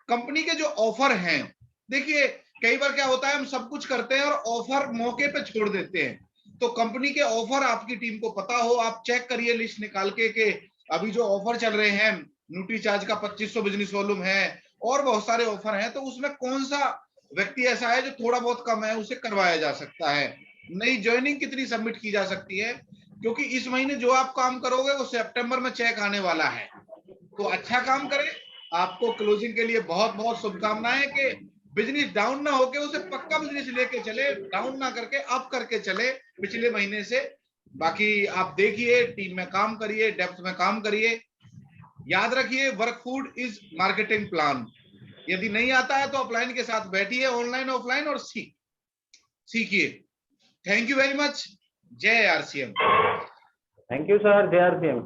कंपनी के जो ऑफर हैं, देखिए कई बार क्या होता है, हम सब कुछ करते हैं और ऑफर मौके पे छोड़ देते हैं। तो कंपनी के ऑफर आपकी टीम को पता हो, आप चेक करिए लिस्ट निकाल के कि अभी जो ऑफर चल रहे हैं, न्यूट्री चार्ज का 2500 बिजनेस वॉल्यूम है, और बहुत सारे ऑफर हैं, तो उसमें कौन सा व्यक्ति ऐसा है जो थोड़ा बहुत कम है, उसे करवाया जा सकता है। नई ज्वाइनिंग कितनी सबमिट की जा सकती है, क्योंकि इस महीने जो आप काम करोगे वो सितंबर में चेक आने वाला है। तो अच्छा काम करें। आपको क्लोजिंग के लिए बहुत बहुत शुभकामनाएं कि बिजनेस डाउन ना होके उसे पक्का बिजनेस लेके चले, डाउन ना करके अप करके चले पिछले महीने से। बाकी आप देखिए, टीम में काम करिए, डेप्थ में काम करिए। याद रखिए, work food is marketing plan. यदि नहीं आता है तो अपलाइन के साथ बैठिए, ऑनलाइन ऑफलाइन, और सीखिए। Thank you very much. जय आरसीएम। थैंक यू सर, जय आरसीएम।